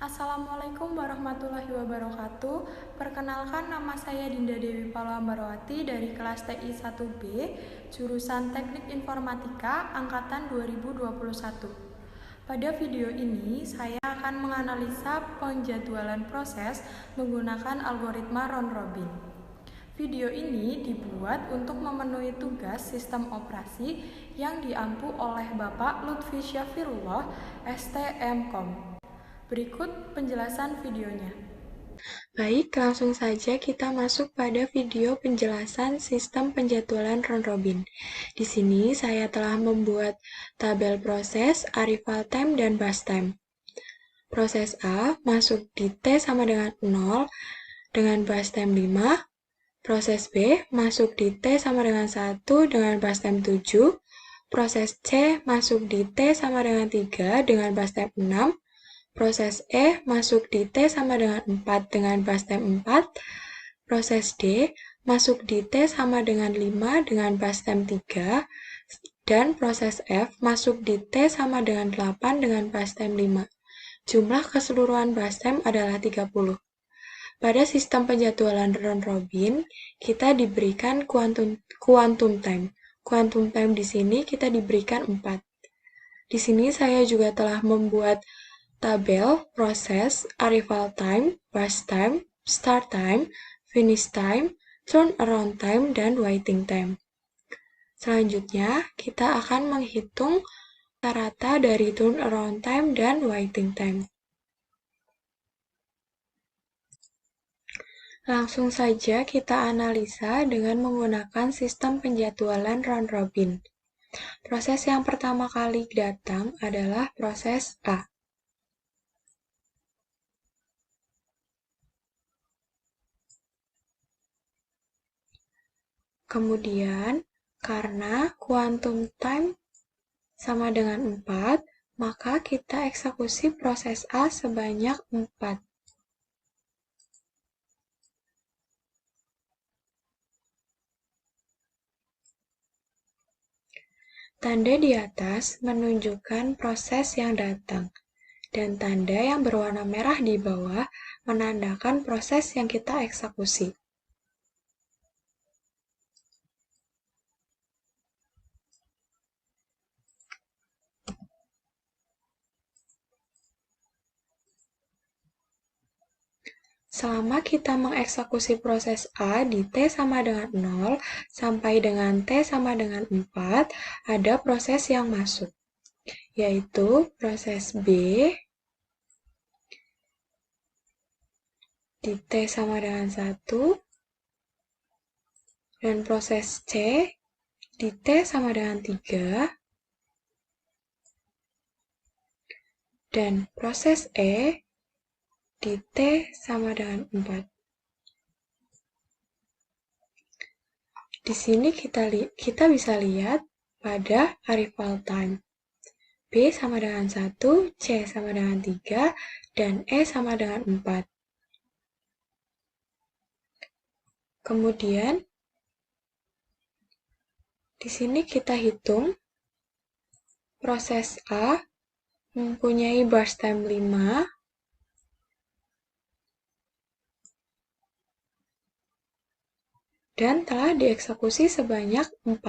Assalamualaikum warahmatullahi wabarakatuh. Perkenalkan, nama saya Dinda Dewi Palambarwati dari kelas TI 1B, jurusan Teknik Informatika angkatan 2021. Pada video ini, saya akan menganalisa penjadwalan proses menggunakan algoritma round-robin. Video ini dibuat untuk memenuhi tugas sistem operasi yang diampu oleh Bapak Lutfi Syafirullah, STMKOM. Berikut penjelasan videonya. Baik, langsung saja kita masuk pada video penjelasan sistem penjadwalan round robin. Di sini saya telah membuat tabel proses, arrival time, dan bus time. Proses A masuk di T sama dengan 0 dengan bus time 5. Proses B masuk di T sama dengan 1 dengan bus time 7. Proses C masuk di T sama dengan 3 dengan bus time 6. Proses E masuk di T sama dengan 4 dengan bus time 4. Proses D masuk di T sama dengan 5 dengan bus time 3. Dan proses F masuk di T sama dengan 8 dengan bus time 5. Jumlah keseluruhan bus time adalah 30. Pada sistem penjadwalan round robin, kita diberikan quantum time. Quantum time di sini kita diberikan 4. Di sini saya juga telah membuat tabel proses, arrival time, bus time, start time, finish time, turnaround time, dan waiting time. Selanjutnya, kita akan menghitung rata-rata dari turnaround time dan waiting time. Langsung saja kita analisa dengan menggunakan sistem penjadwalan round robin. Proses yang pertama kali datang adalah proses A. Kemudian, karena quantum time sama dengan 4, maka kita eksekusi proses A sebanyak 4. Tanda di atas menunjukkan proses yang datang, dan tanda yang berwarna merah di bawah menandakan proses yang kita eksekusi. Selama kita mengeksekusi proses A di T sama dengan 0 sampai dengan T sama dengan 4, ada proses yang masuk, yaitu proses B di T sama dengan 1, dan proses C di T sama dengan 3, dan proses E di T sama dengan 4. Di sini kita bisa lihat pada arrival time. B sama dengan 1, C sama dengan 3, dan E sama dengan 4. Kemudian, di sini kita hitung proses A mempunyai burst time 5, dan telah dieksekusi sebanyak 4,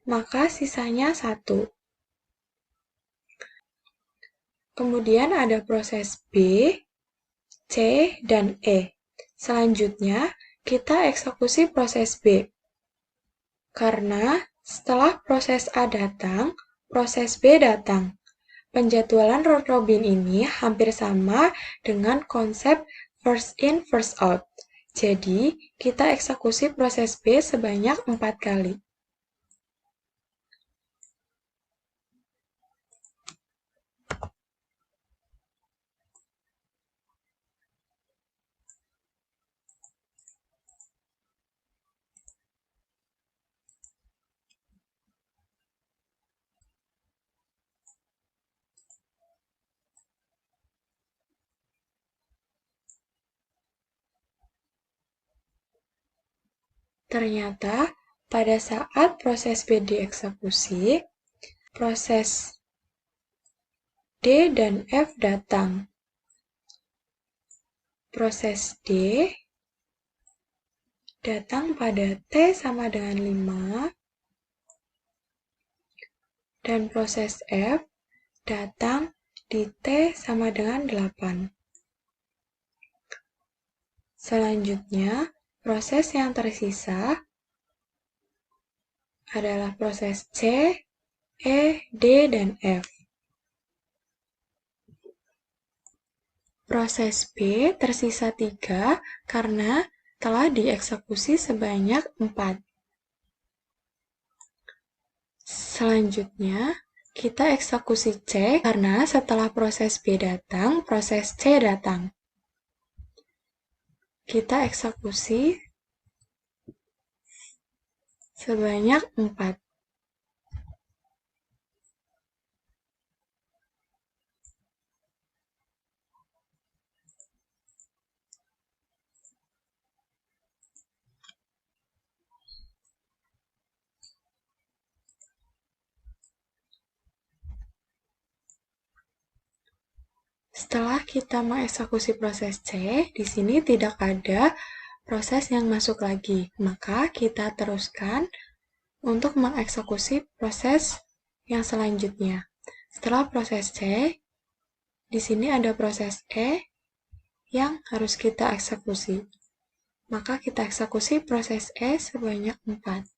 maka sisanya 1. Kemudian ada proses B, C, dan E. Selanjutnya, kita eksekusi proses B. Karena setelah proses A datang, proses B datang. Penjadwalan round robin ini hampir sama dengan konsep first in, first out. Jadi, kita eksekusi proses B sebanyak 4 kali. Ternyata, pada saat proses B dieksekusi, proses D dan F datang. Proses D datang pada T sama dengan 5, dan proses F datang di T sama dengan 8. Selanjutnya, proses yang tersisa adalah proses C, E, D, dan F. Proses B tersisa 3 karena telah dieksekusi sebanyak 4. Selanjutnya, kita eksekusi C karena setelah proses B datang, proses C datang. Kita eksekusi sebanyak 4. Setelah kita mengeksekusi proses C, di sini tidak ada proses yang masuk lagi. Maka kita teruskan untuk mengeksekusi proses yang selanjutnya. Setelah proses C, di sini ada proses E yang harus kita eksekusi. Maka kita eksekusi proses E sebanyak 4.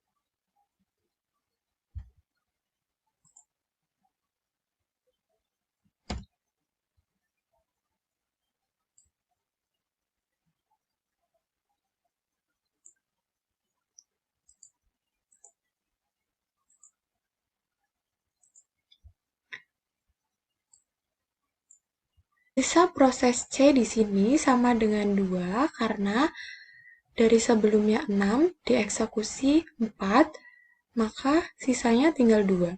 Sisa proses C di sini sama dengan 2 karena dari sebelumnya 6 dieksekusi 4, maka sisanya tinggal 2.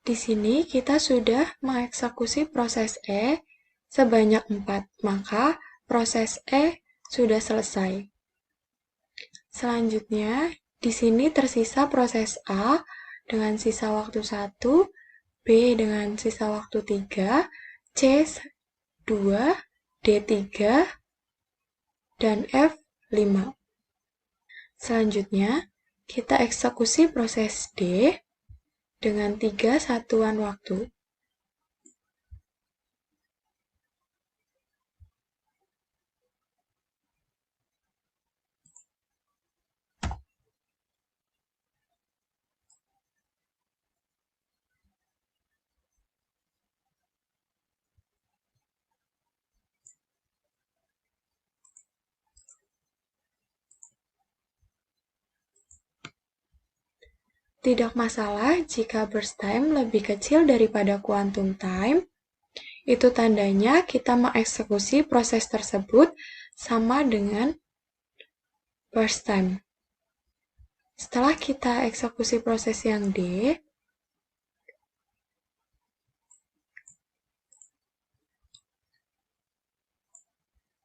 Di sini kita sudah mengeksekusi proses E sebanyak 4, maka proses E sudah selesai. Selanjutnya, di sini tersisa proses A dengan sisa waktu 1, B dengan sisa waktu 3, C 2, D 3, dan F 5. Selanjutnya, kita eksekusi proses D dengan 3 satuan waktu. Tidak masalah jika burst time lebih kecil daripada quantum time. Itu tandanya kita mengeksekusi proses tersebut sama dengan burst time. Setelah kita eksekusi proses yang D,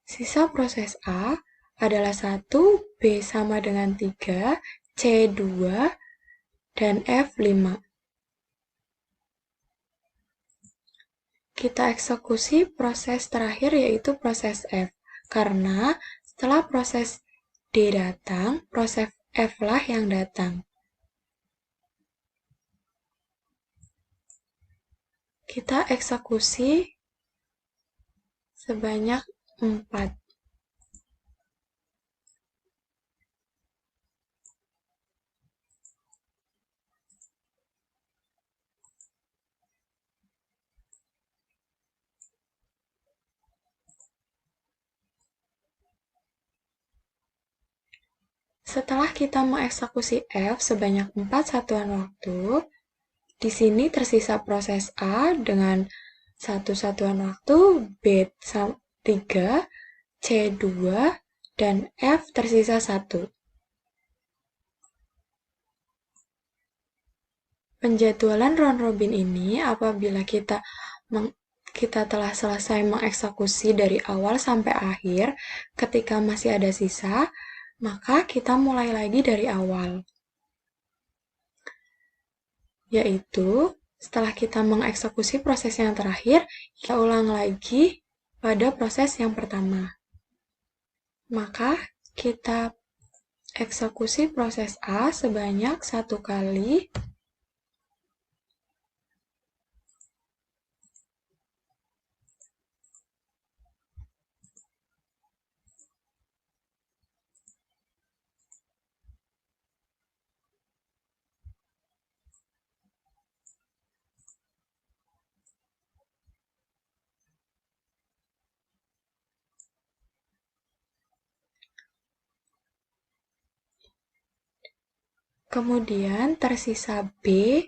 sisa proses A adalah 1, B sama dengan 3, C 2, dan F 5. Kita eksekusi proses terakhir yaitu proses F, karena setelah proses D datang, proses F lah yang datang. Kita eksekusi sebanyak 4. Setelah kita mengeksekusi F sebanyak 4 satuan waktu, di sini tersisa proses A dengan 1 satuan waktu, B 3, C 2, dan F tersisa 1. Penjadwalan round robin ini apabila kita kita telah selesai mengeksekusi dari awal sampai akhir, ketika masih ada sisa, maka kita mulai lagi dari awal. Yaitu, setelah kita mengeksekusi proses yang terakhir, kita ulang lagi pada proses yang pertama. Maka, kita eksekusi proses A sebanyak 1 kali. Kemudian tersisa B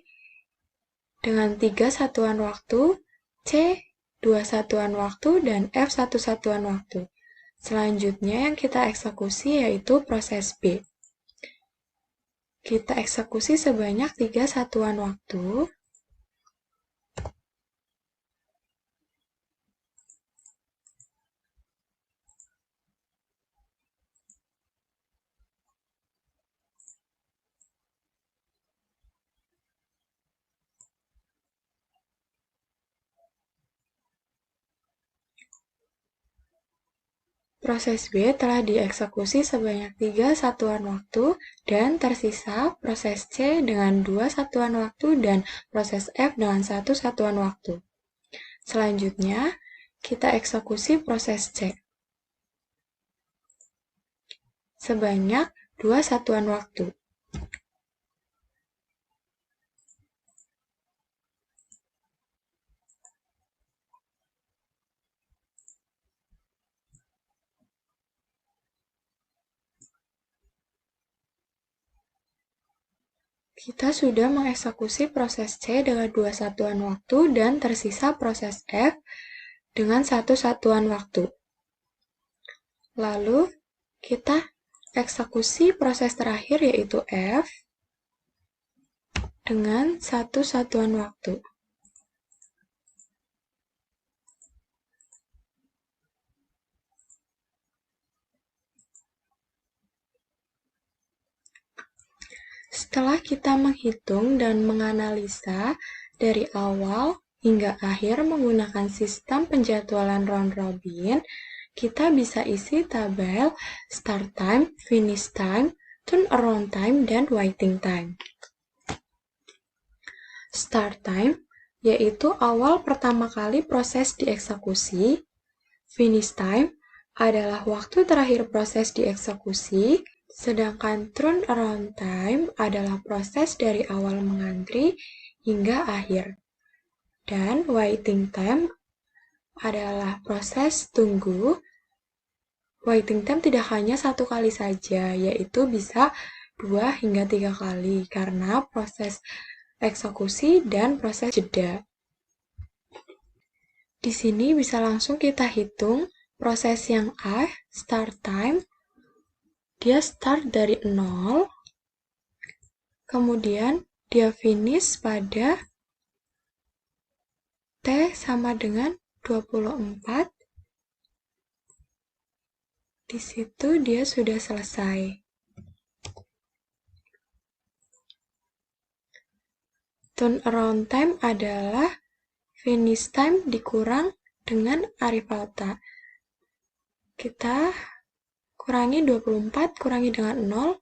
dengan 3 satuan waktu, C 2 satuan waktu, dan F 1 satuan waktu. Selanjutnya yang kita eksekusi yaitu proses B. Kita eksekusi sebanyak 3 satuan waktu. Proses B telah dieksekusi sebanyak 3 satuan waktu dan tersisa proses C dengan 2 satuan waktu dan proses F dengan 1 satuan waktu. Selanjutnya, kita eksekusi proses C sebanyak 2 satuan waktu. Kita sudah mengeksekusi proses C dengan 2 satuan waktu dan tersisa proses F dengan 1 satuan waktu. Lalu, kita eksekusi proses terakhir yaitu F dengan 1 satuan waktu. Setelah kita menghitung dan menganalisa dari awal hingga akhir menggunakan sistem penjadwalan round robin, kita bisa isi tabel start time, finish time, turnaround time, dan waiting time. Start time yaitu awal pertama kali proses dieksekusi. Finish time adalah waktu terakhir proses dieksekusi. Sedangkan turnaround time adalah proses dari awal mengantri hingga akhir. Dan waiting time adalah proses tunggu. Waiting time tidak hanya 1 kali saja, yaitu bisa 2 hingga 3 kali karena proses eksekusi dan proses jeda. Di sini bisa langsung kita hitung proses yang A, start time. Dia start dari 0, kemudian dia finish pada T sama dengan 24. Di situ dia sudah selesai. Turnaround time adalah finish time dikurang dengan arifalta. Kita kurangi 24, kurangi dengan 0,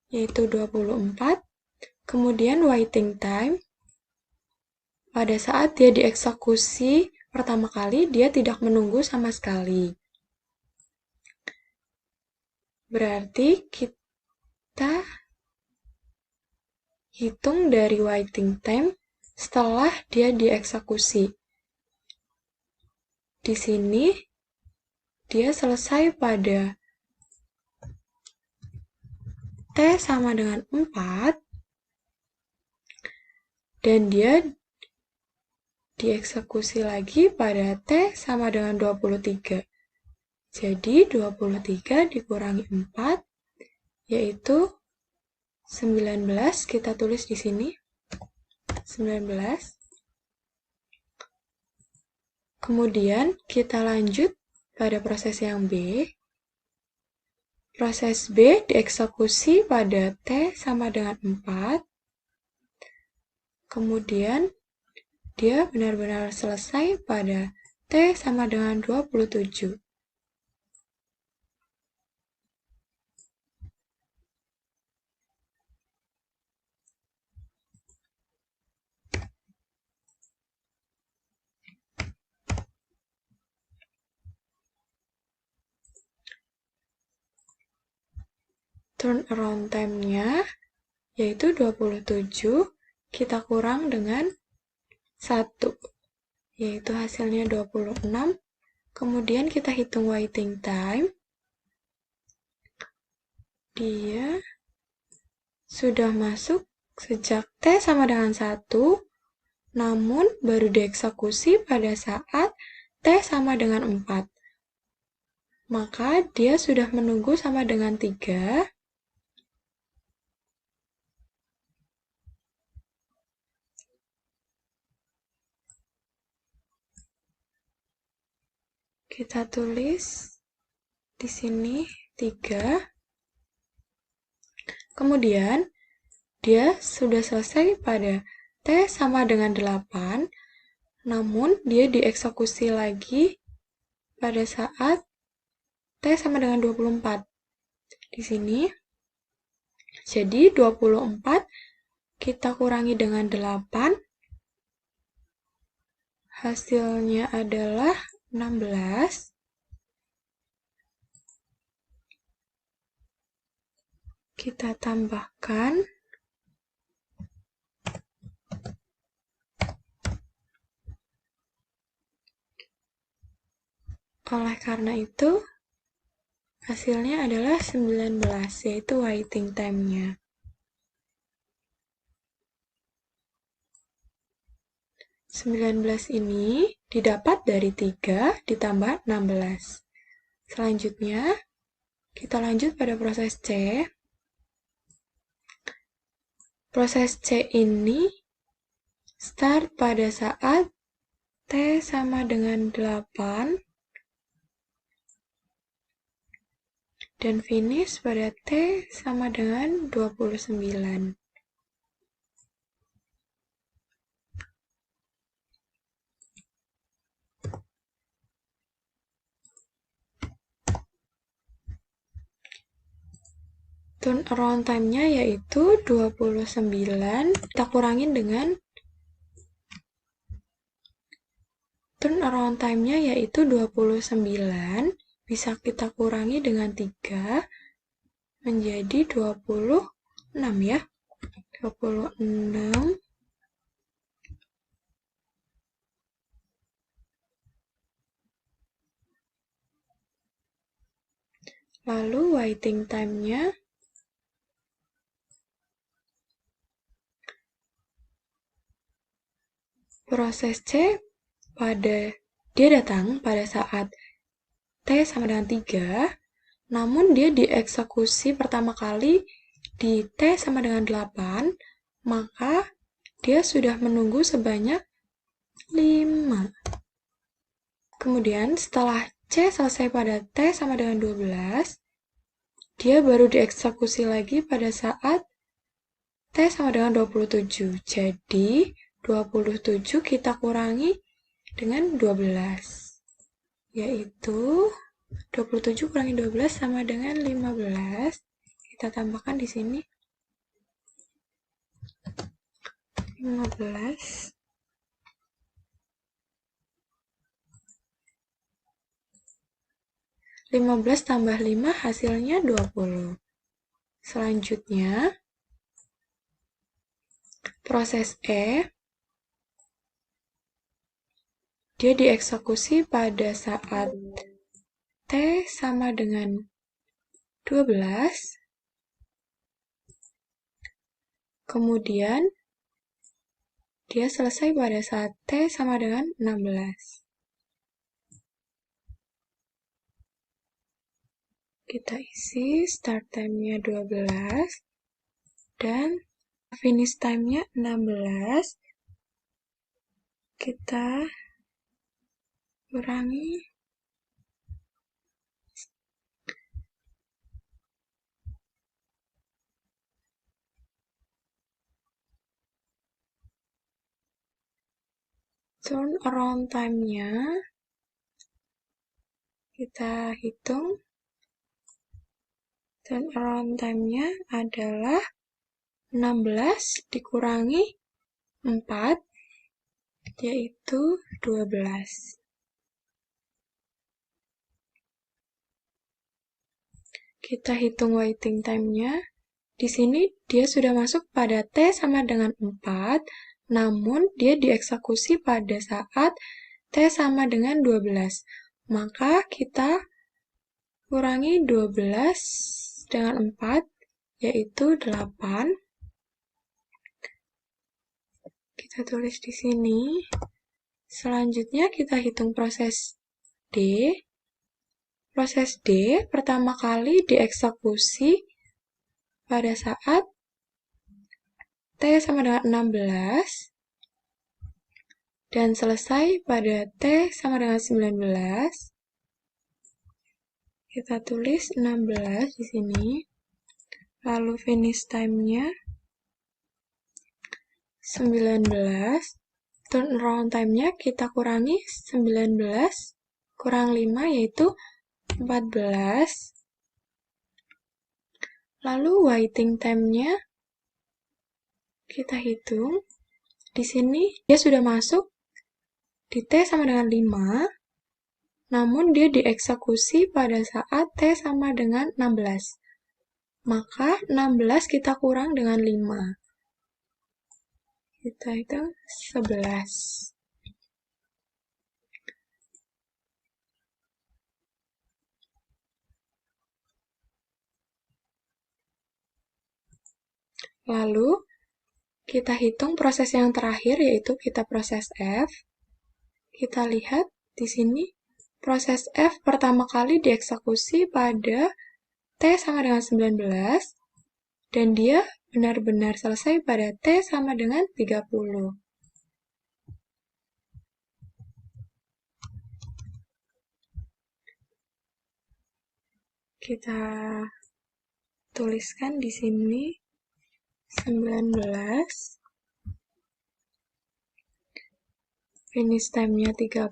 yaitu 24. Kemudian waiting time, pada saat dia dieksekusi pertama kali, dia tidak menunggu sama sekali. Berarti kita hitung dari waiting time setelah dia dieksekusi. Di sini, dia selesai pada T sama dengan 4, dan dia dieksekusi lagi pada T sama dengan 23. Jadi, 23 dikurangi 4, yaitu 19, kita tulis di sini, 19. Kemudian kita lanjut pada proses yang B. Proses B dieksekusi pada T sama dengan 4. Kemudian dia benar-benar selesai pada T sama dengan 27. Turnaround time-nya yaitu 27, kita kurang dengan 1, yaitu hasilnya 26. Kemudian kita hitung waiting time. Dia sudah masuk sejak T sama dengan 1, namun baru dieksekusi pada saat T sama dengan 4. Maka dia sudah menunggu sama dengan 3. Kita tulis di sini 3. Kemudian, dia sudah selesai pada T sama dengan 8, namun dia dieksekusi lagi pada saat T sama dengan 24. Di sini, jadi 24 kita kurangi dengan 8, hasilnya adalah 16. Kita tambahkan. Oleh karena itu, hasilnya adalah 19, yaitu waiting time-nya. 19 ini didapat dari 3 ditambah 16. Selanjutnya, kita lanjut pada proses C. Proses C ini start pada saat T sama dengan 8 dan finish pada T sama dengan 29. Turnaround time-nya yaitu 29, kita kurangin dengan turnaround time-nya yaitu 29, bisa kita kurangi dengan 3, menjadi 26 ya. 26. Lalu waiting time-nya proses C dia datang pada saat T sama dengan 3, namun dia dieksekusi pertama kali di T sama dengan 8, maka dia sudah menunggu sebanyak 5. Kemudian setelah C selesai pada T sama dengan 12, dia baru dieksekusi lagi pada saat T sama dengan 27. Jadi, 27 kita kurangi dengan 12, yaitu 27 kurangi 12 sama dengan 15. Kita tambahkan di sini 15. Tambah 5 hasilnya 20. Selanjutnya, proses E, dia dieksekusi pada saat T sama dengan 12, kemudian dia selesai pada saat T sama dengan 16. Kita isi start time-nya 12 dan finish time-nya 16. Kita kurangi turnaround time-nya, kita hitung. Turnaround time-nya adalah 16 dikurangi 4, yaitu 12. Kita hitung waiting time-nya. Di sini dia sudah masuk pada T sama dengan 4, namun dia dieksekusi pada saat T sama dengan 12. Maka kita kurangi 12 dengan 4, yaitu 8. Kita tulis di sini. Selanjutnya kita hitung proses D. Proses D pertama kali dieksekusi pada saat T sama dengan 16 dan selesai pada T sama dengan 19. Kita tulis 16 di sini. Lalu finish time-nya 19. Turnaround time-nya kita kurangi 19 kurang 5, yaitu 14. Lalu waiting time-nya kita hitung. Di sini dia sudah masuk di T sama dengan 5, namun dia dieksekusi pada saat T sama dengan 16. Maka 16 kita kurang dengan 5. Kita hitung 11. Lalu, kita hitung proses yang terakhir, yaitu kita proses F. Kita lihat di sini, proses F pertama kali dieksekusi pada T sama dengan 19, dan dia benar-benar selesai pada T sama dengan 30. Kita tuliskan di sini 19. Finish time-nya 30,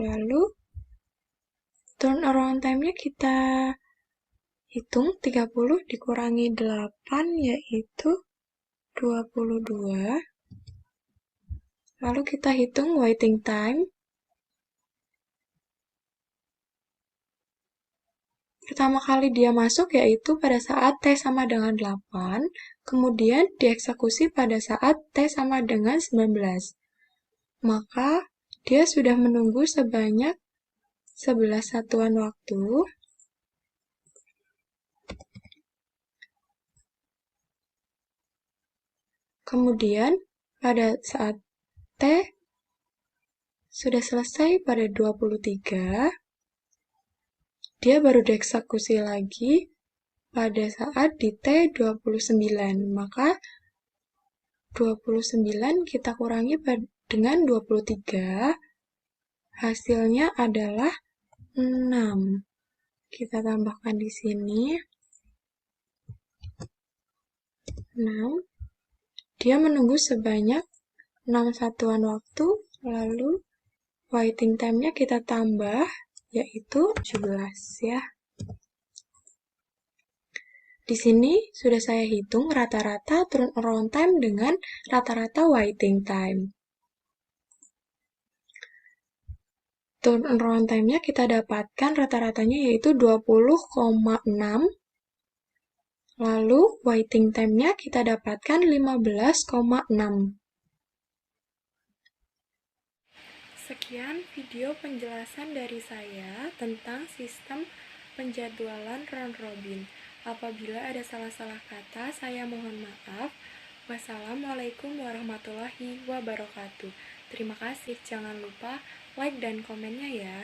lalu turnaround time-nya kita hitung 30 dikurangi 8, yaitu 22. Lalu kita hitung waiting time. Pertama kali dia masuk yaitu pada saat T sama dengan 8, kemudian dieksekusi pada saat T sama dengan 19. Maka dia sudah menunggu sebanyak 11 satuan waktu. Kemudian pada saat T sudah selesai pada 23, dia baru dieksekusi lagi pada saat di T29. Maka 29 kita kurangi dengan 23, hasilnya adalah 6. Kita tambahkan di sini 6. Dia menunggu sebanyak 6 satuan waktu, lalu waiting time-nya kita tambah, yaitu 17 ya. Di sini sudah saya hitung rata-rata turnaround time dengan rata-rata waiting time. Turnaround time-nya kita dapatkan rata-ratanya yaitu 20,6. Lalu waiting time-nya kita dapatkan 15,6. Sekian video penjelasan dari saya tentang sistem penjadwalan round robin. Apabila ada salah-salah kata, saya mohon maaf. Wassalamualaikum warahmatullahi wabarakatuh. Terima kasih. Jangan lupa like dan komennya ya.